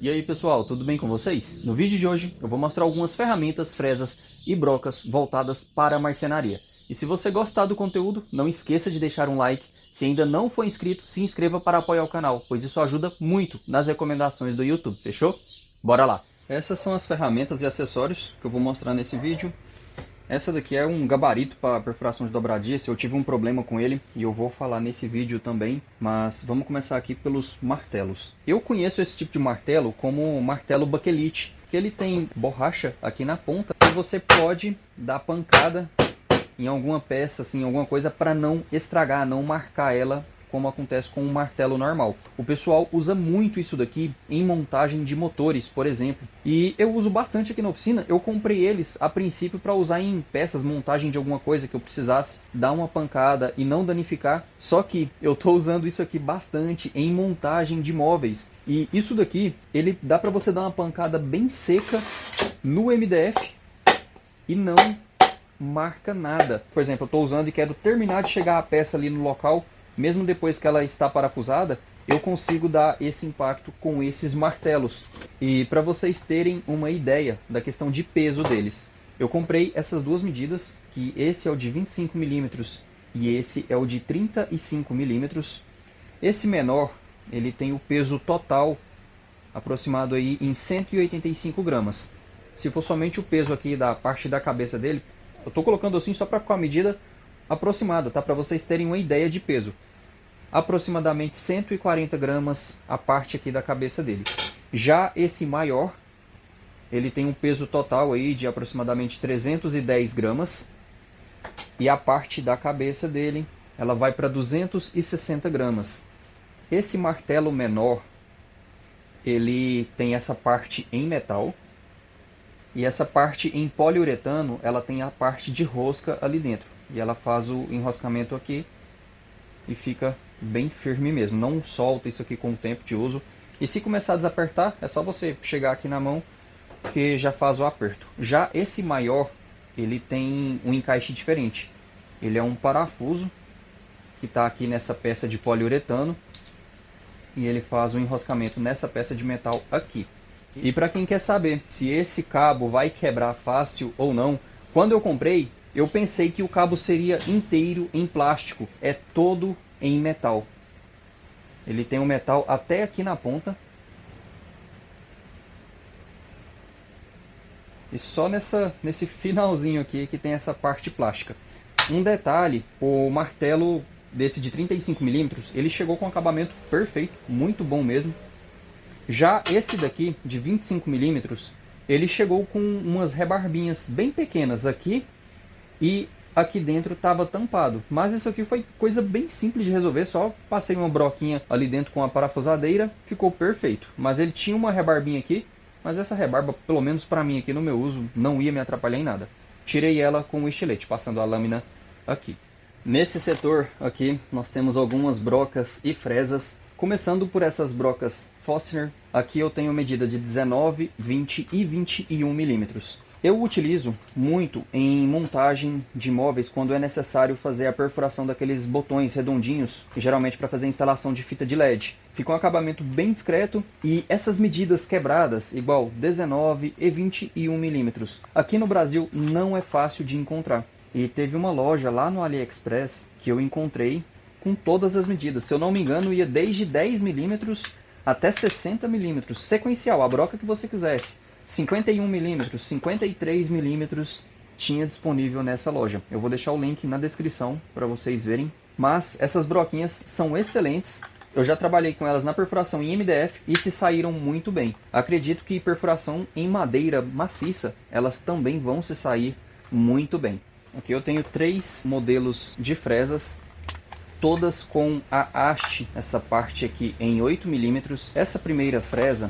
E aí pessoal, tudo bem com vocês? No vídeo de hoje eu vou mostrar algumas ferramentas, fresas e brocas voltadas para a marcenaria. E se você gostar do conteúdo, não esqueça de deixar um like. Se ainda não for inscrito, se inscreva para apoiar o canal, pois isso ajuda muito nas recomendações do YouTube, fechou? Bora lá! Essas são as ferramentas e acessórios que eu vou mostrar nesse vídeo. Essa daqui é um gabarito para perfuração de dobradiça. Eu tive um problema com ele e eu vou falar nesse vídeo também, mas vamos começar aqui pelos martelos. Eu conheço esse tipo de martelo como martelo bakelite, que ele tem borracha aqui na ponta e você pode dar pancada em alguma peça, assim, alguma coisa para não estragar, não marcar ela, como acontece com um martelo normal. O pessoal usa muito isso daqui em montagem de motores, por exemplo. E eu uso bastante aqui na oficina. Eu comprei eles a princípio para usar em peças, montagem de alguma coisa que eu precisasse dar uma pancada e não danificar. Só que eu estou usando isso aqui bastante em montagem de móveis. E isso daqui, ele dá para você dar uma pancada bem seca no MDF e não marca nada. Por exemplo, eu estou usando e quero terminar de chegar a peça ali no local. Mesmo depois que ela está parafusada, eu consigo dar esse impacto com esses martelos. E para vocês terem uma ideia da questão de peso deles, eu comprei essas duas medidas, que esse é o de 25 milímetros e esse é o de 35 milímetros. Esse menor, ele tem o peso total aproximado aí em 185 gramas. Se for somente o peso aqui da parte da cabeça dele, eu estou colocando assim só para ficar a medida aproximada, tá? Para vocês terem uma ideia de peso. Aproximadamente 140 gramas a parte aqui da cabeça dele. Já esse maior, ele tem um peso total aí de aproximadamente 310 gramas. E a parte da cabeça dele, ela vai para 260 gramas. Esse martelo menor, ele tem essa parte em metal. E essa parte em poliuretano, ela tem a parte de rosca ali dentro. E ela faz o enroscamento aqui e fica bem firme mesmo. Não solta isso aqui com o tempo de uso. E se começar a desapertar, é só você chegar aqui na mão que já faz o aperto. Já esse maior, ele tem um encaixe diferente. Ele é um parafuso que está aqui nessa peça de poliuretano. E ele faz o enroscamento nessa peça de metal aqui. E para quem quer saber se esse cabo vai quebrar fácil ou não, quando eu comprei, eu pensei que o cabo seria inteiro em plástico, é todo em metal. Ele tem um metal até aqui na ponta. E só nesse finalzinho aqui que tem essa parte plástica. Um detalhe, o martelo desse de 35 milímetros, ele chegou com acabamento perfeito, muito bom mesmo. Já esse daqui, de 25 milímetros, ele chegou com umas rebarbinhas bem pequenas aqui. E aqui dentro estava tampado. Mas isso aqui foi coisa bem simples de resolver. Só passei uma broquinha ali dentro com a parafusadeira. Ficou perfeito. Mas ele tinha uma rebarbinha aqui. Mas essa rebarba, pelo menos para mim aqui no meu uso, não ia me atrapalhar em nada. Tirei ela com o estilete, passando a lâmina aqui. Nesse setor aqui, nós temos algumas brocas e fresas. Começando por essas brocas Forstner. Aqui eu tenho medida de 19, 20 e 21 milímetros. Eu utilizo muito em montagem de móveis quando é necessário fazer a perfuração daqueles botões redondinhos, geralmente para fazer a instalação de fita de LED. Fica um acabamento bem discreto e essas medidas quebradas, igual 19 e 21 milímetros, aqui no Brasil não é fácil de encontrar. E teve uma loja lá no AliExpress que eu encontrei com todas as medidas. Se eu não me engano, ia desde 10 milímetros até 60 milímetros, sequencial, a broca que você quisesse. 51 milímetros, 53 milímetros tinha disponível nessa loja. Eu vou deixar o link na descrição para vocês verem. Mas essas broquinhas são excelentes. Eu já trabalhei com elas na perfuração em MDF e se saíram muito bem. Acredito que perfuração em madeira maciça, elas também vão se sair muito bem. Aqui eu tenho 3 modelos de fresas, todas com a haste, essa parte aqui em 8 milímetros. Essa primeira fresa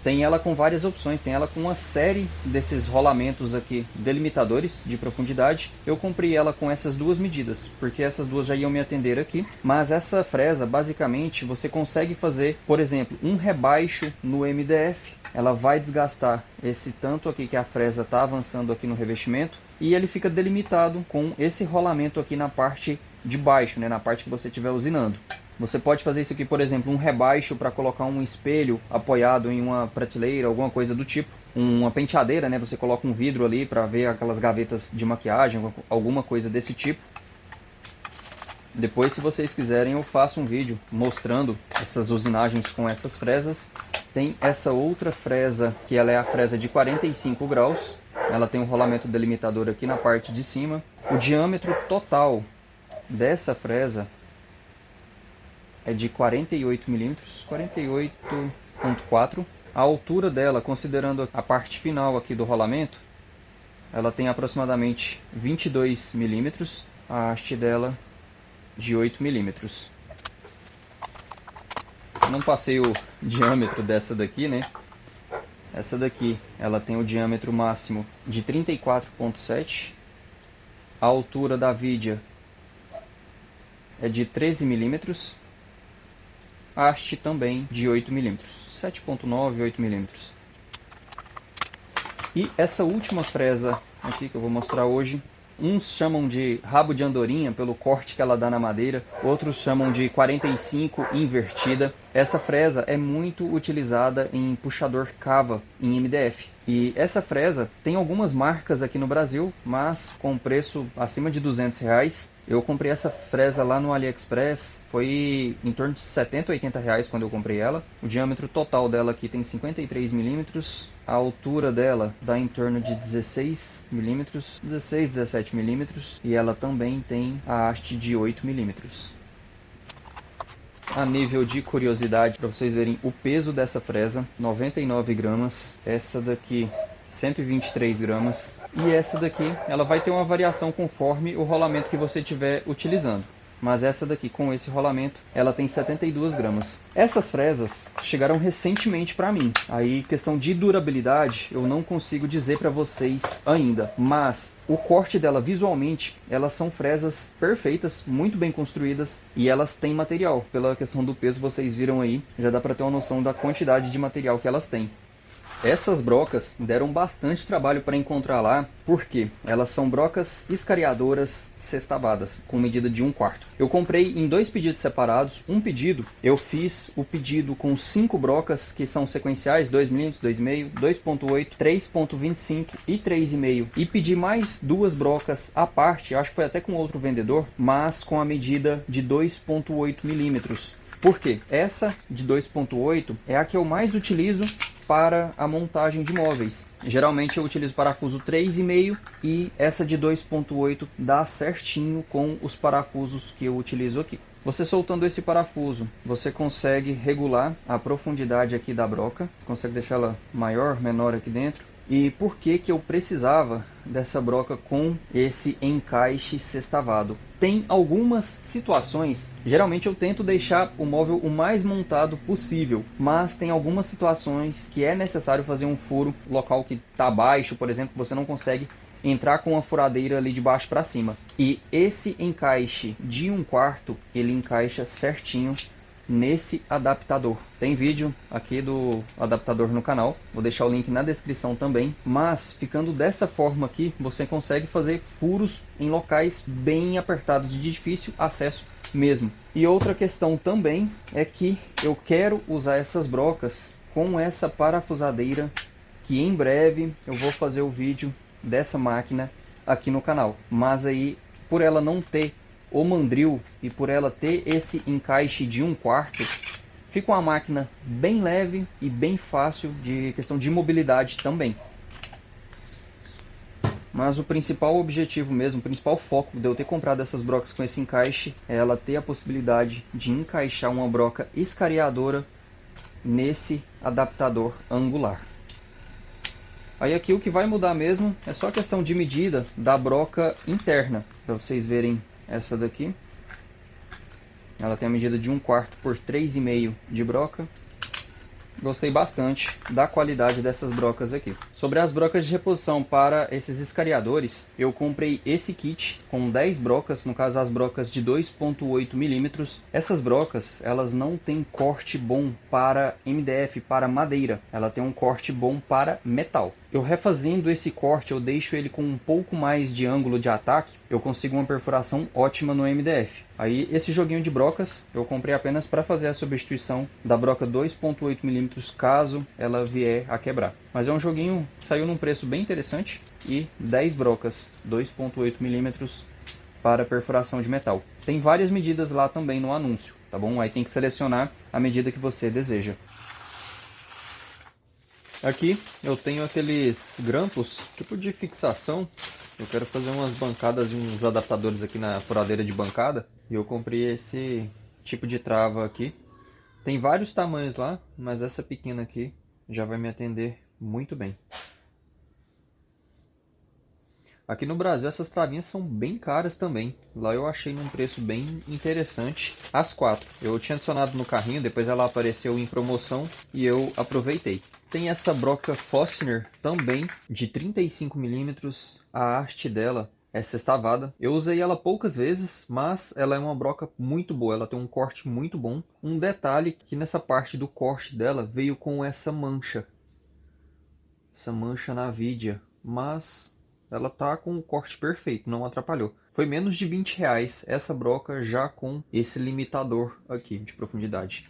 tem ela com várias opções, tem ela com uma série desses rolamentos aqui, delimitadores de profundidade. Eu comprei ela com essas duas medidas, porque essas duas já iam me atender aqui. Mas essa fresa, basicamente, você consegue fazer, por exemplo, um rebaixo no MDF. Ela vai desgastar esse tanto aqui que a fresa está avançando aqui no revestimento. E ele fica delimitado com esse rolamento aqui na parte de baixo, né, na parte que você estiver usinando. Você pode fazer isso aqui, por exemplo, um rebaixo para colocar um espelho apoiado em uma prateleira, alguma coisa do tipo. Uma penteadeira, né? Você coloca um vidro ali para ver aquelas gavetas de maquiagem, alguma coisa desse tipo. Depois, se vocês quiserem, eu faço um vídeo mostrando essas usinagens com essas fresas. Tem essa outra fresa, que ela é a fresa de 45 graus. Ela tem um rolamento delimitador aqui na parte de cima. O diâmetro total dessa fresa é de 48 milímetros, 48,4. A altura dela, considerando a parte final aqui do rolamento, ela tem aproximadamente 22 milímetros. A haste dela de 8 milímetros. Não passei o diâmetro dessa daqui, né? Essa daqui, ela tem o diâmetro máximo de 34,7. A altura da vidia é de 13 milímetros. A haste também de 8 milímetros, 7,9, 8 milímetros. E essa última fresa aqui que eu vou mostrar hoje, uns chamam de rabo de andorinha pelo corte que ela dá na madeira, outros chamam de 45 invertida. Essa fresa é muito utilizada em puxador cava em MDF. E essa fresa tem algumas marcas aqui no Brasil, mas com preço acima de R$200. Eu comprei essa fresa lá no AliExpress, foi em torno de R$70, R$80 quando eu comprei ela. O diâmetro total dela aqui tem 53 milímetros. A altura dela dá em torno de 16 milímetros, 16, 17 milímetros. E ela também tem a haste de 8 milímetros. A nível de curiosidade, para vocês verem o peso dessa fresa, 99 gramas. Essa daqui, 123 gramas. E essa daqui, ela vai ter uma variação conforme o rolamento que você estiver utilizando. Mas essa daqui, com esse rolamento, ela tem 72 gramas. Essas fresas chegaram recentemente para mim. Aí, questão de durabilidade, eu não consigo dizer para vocês ainda. Mas o corte dela, visualmente, elas são fresas perfeitas, muito bem construídas. E elas têm material. Pela questão do peso, vocês viram aí, já dá para ter uma noção da quantidade de material que elas têm. Essas brocas deram bastante trabalho para encontrar lá, porque elas são brocas escariadoras sextavadas, com medida de 1/4. Eu comprei em 2 pedidos separados. Um pedido, eu fiz o pedido com 5 brocas, que são sequenciais, 2 mm, 2,5, 2,8, 3,25 e 3,5. E pedi mais 2 brocas à parte, acho que foi até com outro vendedor, mas com a medida de 2,8 milímetros. Por quê? Essa de 2,8 é a que eu mais utilizo para a montagem de móveis. Geralmente eu utilizo parafuso 3,5 e essa de 2,8 dá certinho com os parafusos que eu utilizo aqui. Você soltando esse parafuso, você consegue regular a profundidade aqui da broca, consegue deixá-la maior, menor aqui dentro. E por que que eu precisava dessa broca com esse encaixe sextavado? Tem algumas situações, geralmente eu tento deixar o móvel o mais montado possível, mas tem algumas situações que é necessário fazer um furo, local que está baixo, por exemplo, você não consegue entrar com a furadeira ali de baixo para cima. E esse encaixe de 1/4, ele encaixa certinho nesse adaptador. Tem vídeo aqui do adaptador no canal, vou deixar o link na descrição também. Mas ficando dessa forma aqui, você consegue fazer furos em locais bem apertados, de difícil acesso mesmo. E outra questão também é que eu quero usar essas brocas com essa parafusadeira, que em breve eu vou fazer o vídeo dessa máquina aqui no canal. Mas aí, por ela não ter o mandril e por ela ter esse encaixe de 1/4, fica uma máquina bem leve e bem fácil de questão de mobilidade também. Mas o principal objetivo mesmo, o principal foco de eu ter comprado essas brocas com esse encaixe é ela ter a possibilidade de encaixar uma broca escariadora nesse adaptador angular. Aí aqui o que vai mudar mesmo é só a questão de medida da broca interna, para vocês verem. Essa daqui, ela tem a medida de 1/4 por 3,5 de broca. Gostei bastante da qualidade dessas brocas aqui. Sobre as brocas de reposição para esses escariadores, eu comprei esse kit com 10 brocas, no caso as brocas de 2,8 milímetros. Essas brocas, elas não têm corte bom para MDF, para madeira. Ela tem um corte bom para metal. Eu refazendo esse corte, eu deixo ele com um pouco mais de ângulo de ataque, eu consigo uma perfuração ótima no MDF. Aí esse joguinho de brocas eu comprei apenas para fazer a substituição da broca 2.8 mm caso ela vier a quebrar. Mas é um joguinho que saiu num preço bem interessante e 10 brocas 2.8 mm para perfuração de metal. Tem várias medidas lá também no anúncio, tá bom? Aí tem que selecionar a medida que você deseja. Aqui eu tenho aqueles grampos, tipo de fixação. Eu quero fazer umas bancadas e uns adaptadores aqui na furadeira de bancada. E eu comprei esse tipo de trava aqui. Tem vários tamanhos lá, mas essa pequena aqui já vai me atender muito bem. Aqui no Brasil essas travinhas são bem caras também. Lá eu achei num preço bem interessante as 4. Eu tinha adicionado no carrinho, depois ela apareceu em promoção e eu aproveitei. Tem essa broca Forstner também de 35 mm. A haste dela é sextavada. Eu usei ela poucas vezes, mas ela é uma broca muito boa. Ela tem um corte muito bom. Um detalhe que nessa parte do corte dela veio com essa mancha. Essa mancha na vidia. Mas ela tá com o corte perfeito, não atrapalhou. Foi menos de R$20 essa broca já com esse limitador aqui de profundidade.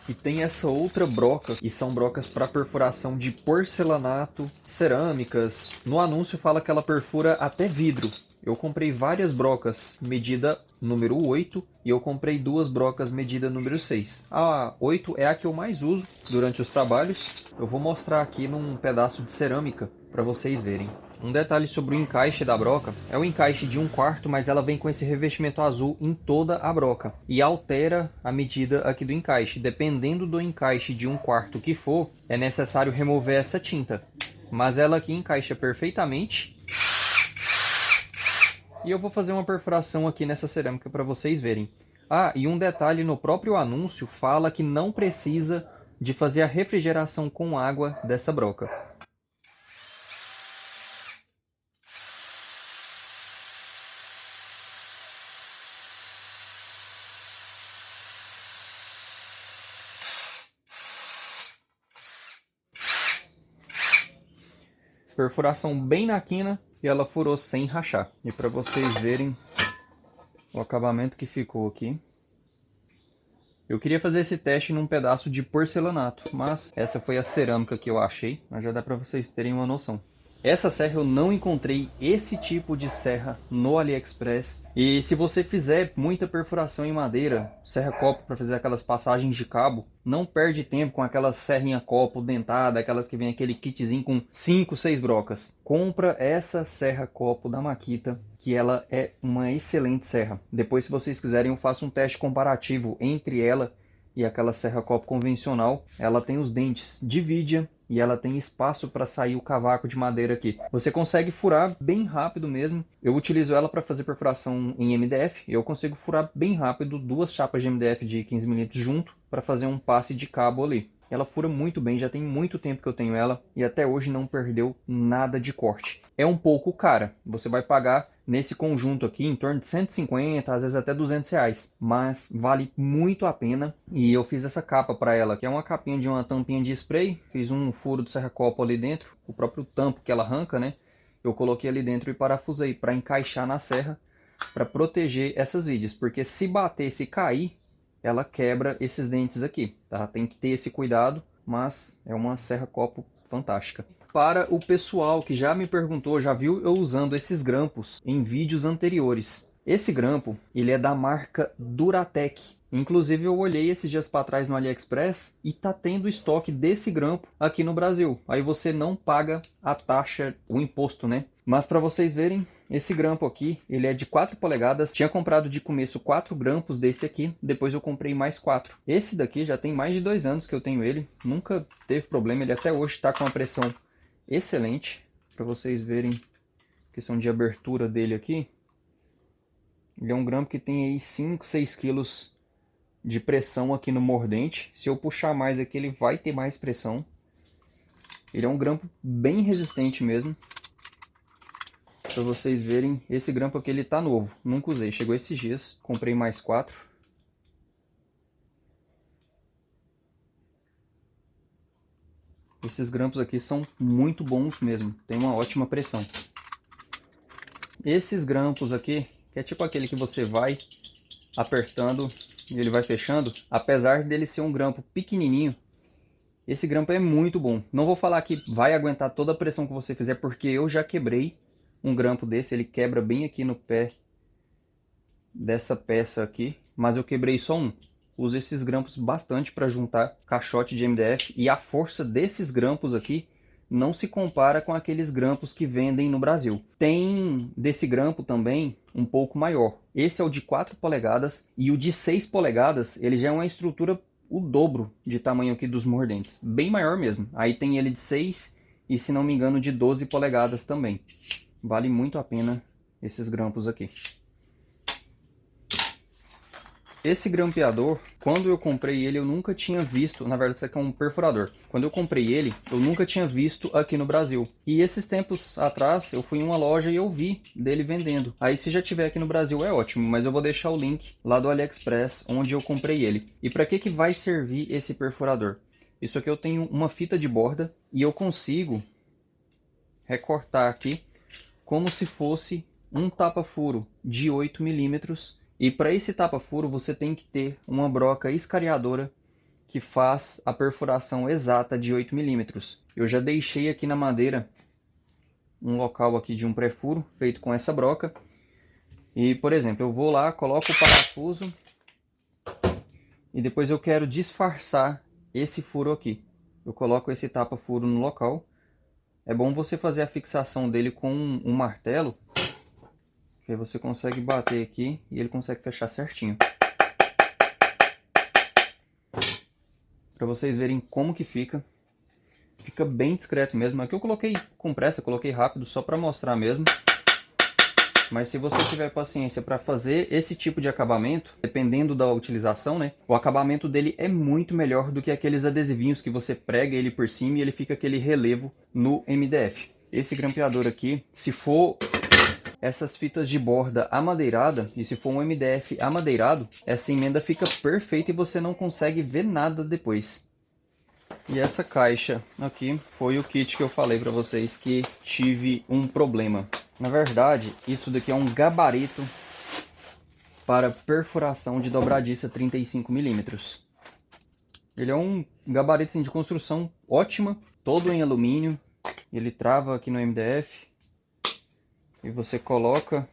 E tem essa outra broca, e são brocas para perfuração de porcelanato, cerâmicas. No anúncio fala que ela perfura até vidro. Eu comprei várias brocas medida número 8 e eu comprei duas brocas medida número 6. A 8 é a que eu mais uso durante os trabalhos. Eu vou mostrar aqui num pedaço de cerâmica para vocês verem. Um detalhe sobre o encaixe da broca, é o encaixe de 1/4, mas ela vem com esse revestimento azul em toda a broca. E altera a medida aqui do encaixe. Dependendo do encaixe de 1/4 que for, é necessário remover essa tinta. Mas ela aqui encaixa perfeitamente. E eu vou fazer uma perfuração aqui nessa cerâmica para vocês verem. Ah, e um detalhe, no próprio anúncio fala que não precisa de fazer a refrigeração com água dessa broca. Perfuração bem na quina e ela furou sem rachar. E para vocês verem o acabamento que ficou aqui. Eu queria fazer esse teste num pedaço de porcelanato, mas essa foi a cerâmica que eu achei, mas já dá para vocês terem uma noção. Essa serra eu não encontrei esse tipo de serra no AliExpress. E se você fizer muita perfuração em madeira, serra copo para fazer aquelas passagens de cabo, não perde tempo com aquela serrinha copo dentada, aquelas que vem aquele kitzinho com 5, 6 brocas. Compra essa serra copo da Makita, que ela é uma excelente serra. Depois, se vocês quiserem, eu faço um teste comparativo entre ela e aquela serra copo convencional. Ela tem os dentes de vidia e ela tem espaço para sair o cavaco de madeira aqui. Você consegue furar bem rápido mesmo. Eu utilizo ela para fazer perfuração em MDF. Eu consigo furar bem rápido 2 chapas de MDF de 15 mm junto para fazer um passe de cabo ali. Ela fura muito bem, já tem muito tempo que eu tenho ela e até hoje não perdeu nada de corte. É um pouco cara, você vai pagar nesse conjunto aqui em torno de 150, às vezes até R$200, mas vale muito a pena. E eu fiz essa capa para ela, que é uma capinha de uma tampinha de spray, fiz um furo de serra-copo ali dentro, o próprio tampo que ela arranca, né? Eu coloquei ali dentro e parafusei para encaixar na serra, para proteger essas vidas, porque se bater, se cair, ela quebra esses dentes aqui, tá? Tem que ter esse cuidado, mas é uma serra-copo fantástica. Para o pessoal que já me perguntou, já viu eu usando esses grampos em vídeos anteriores. Esse grampo, ele é da marca Duratec. Inclusive eu olhei esses dias para trás no AliExpress e tá tendo estoque desse grampo aqui no Brasil. Aí você não paga a taxa, o imposto, né? Mas para vocês verem, esse grampo aqui, ele é de 4 polegadas. Tinha comprado de começo 4 grampos desse aqui, depois eu comprei mais 4. Esse daqui já tem mais de 2 anos que eu tenho ele, nunca teve problema, ele até hoje está com uma pressão excelente. Para vocês verem a questão de abertura dele aqui. Ele é um grampo que tem aí 5, 6 quilos de pressão aqui no mordente. Se eu puxar mais aqui, ele vai ter mais pressão. Ele é um grampo bem resistente mesmo. Para vocês verem, esse grampo aqui ele tá novo, nunca usei, chegou esses dias, comprei mais 4. Esses grampos aqui são muito bons mesmo, tem uma ótima pressão. Esses grampos aqui, que é tipo aquele que você vai apertando e ele vai fechando, apesar dele ser um grampo pequenininho, esse grampo é muito bom. Não vou falar que vai aguentar toda a pressão que você fizer, porque eu já quebrei um grampo desse, ele quebra bem aqui no pé dessa peça aqui, mas eu quebrei só um. Uso esses grampos bastante para juntar caixote de MDF, e a força desses grampos aqui não se compara com aqueles grampos que vendem no Brasil. Tem desse grampo também um pouco maior. Esse é o de 4 polegadas e o de 6 polegadas ele já é uma estrutura o dobro de tamanho aqui dos mordentes. Bem maior mesmo. Aí tem ele de 6 e, se não me engano, de 12 polegadas também. Vale muito a pena esses grampos aqui. Esse grampeador, quando eu comprei ele, eu nunca tinha visto. Na verdade, isso aqui é um perfurador. Quando eu comprei ele, eu nunca tinha visto aqui no Brasil. E esses tempos atrás, eu fui em uma loja e eu vi dele vendendo. Aí, se já tiver aqui no Brasil, é ótimo. Mas eu vou deixar o link lá do AliExpress, onde eu comprei ele. E para que vai servir esse perfurador? Isso aqui eu tenho uma fita de borda e eu consigo recortar aqui como se fosse um tapa-furo de 8 milímetros. E para esse tapa-furo você tem que ter uma broca escariadora que faz a perfuração exata de 8 milímetros. Eu já deixei aqui na madeira um local aqui de um pré-furo feito com essa broca. E, por exemplo, eu vou lá, coloco o parafuso e depois eu quero disfarçar esse furo aqui. Eu coloco esse tapa-furo no local. É bom você fazer a fixação dele com um martelo, que aí você consegue bater aqui e ele consegue fechar certinho. Para vocês verem como que fica. Fica bem discreto mesmo. Aqui eu coloquei com pressa, coloquei rápido só para mostrar mesmo. Mas se você tiver paciência para fazer esse tipo de acabamento, dependendo da utilização, né? O acabamento dele é muito melhor do que aqueles adesivinhos que você prega ele por cima e ele fica aquele relevo no MDF. Esse grampeador aqui, se for essas fitas de borda amadeirada e se for um MDF amadeirado, essa emenda fica perfeita e você não consegue ver nada depois. E essa caixa aqui foi o kit que eu falei para vocês que tive um problema. Na verdade, isso daqui é um gabarito para perfuração de dobradiça 35 milímetros. Ele é um gabarito assim, de construção ótima, todo em alumínio. Ele trava aqui no MDF. E você coloca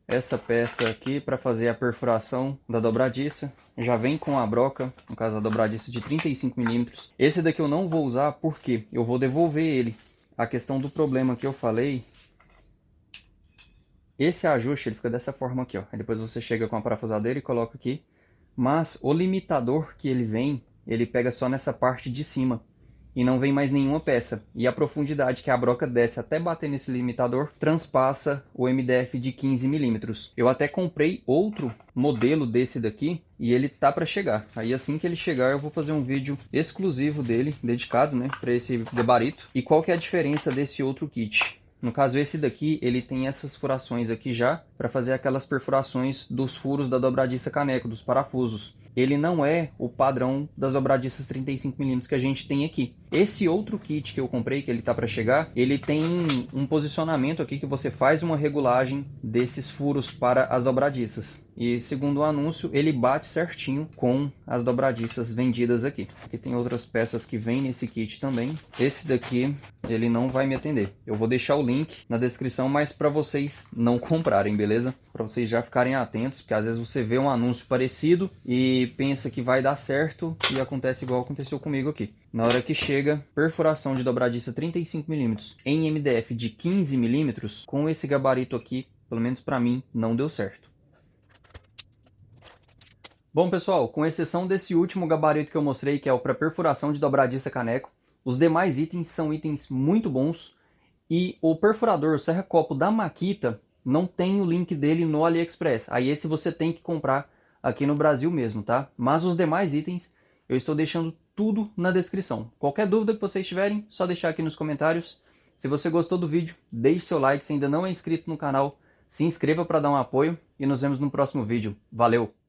essa peça aqui para fazer a perfuração da dobradiça. Já vem com a broca, no caso a dobradiça de 35 milímetros. Esse daqui eu não vou usar porque eu vou devolver ele. A questão do problema que eu falei, esse ajuste ele fica dessa forma aqui, ó. Aí depois você chega com a parafusadeira e coloca aqui. Mas o limitador que ele vem, ele pega só nessa parte de cima. E não vem mais nenhuma peça. E a profundidade que a broca desce até bater nesse limitador transpassa o MDF de 15 milímetros. Eu até comprei outro modelo desse daqui e ele tá para chegar. Aí assim que ele chegar eu vou fazer um vídeo exclusivo dele, dedicado, né, para esse gabarito. E qual que é a diferença desse outro kit? No caso, esse daqui, ele tem essas furações aqui já, para fazer aquelas perfurações dos furos da dobradiça caneco, dos parafusos. Ele não é o padrão das dobradiças 35mm que a gente tem aqui. Esse outro kit que eu comprei, que ele tá para chegar, ele tem um posicionamento aqui que você faz uma regulagem desses furos para as dobradiças. E segundo o anúncio, ele bate certinho com as dobradiças vendidas aqui. Aqui tem outras peças que vêm nesse kit também. Esse daqui, ele não vai me atender. Eu vou deixar o link na descrição, mas para vocês não comprarem, beleza? Para vocês já ficarem atentos, porque às vezes você vê um anúncio parecido e pensa que vai dar certo e acontece igual aconteceu comigo aqui. Na hora que chega, perfuração de dobradiça 35mm em MDF de 15mm, com esse gabarito aqui, pelo menos para mim, não deu certo. Bom pessoal, com exceção desse último gabarito que eu mostrei, que é o para perfuração de dobradiça caneco, os demais itens são itens muito bons. E o perfurador, o serra-copo da Makita, não tem o link dele no AliExpress. Aí esse você tem que comprar aqui no Brasil mesmo, tá? Mas os demais itens eu estou deixando tudo na descrição. Qualquer dúvida que vocês tiverem, só deixar aqui nos comentários. Se você gostou do vídeo, deixe seu like. Se ainda não é inscrito no canal, se inscreva para dar um apoio. E nos vemos no próximo vídeo. Valeu!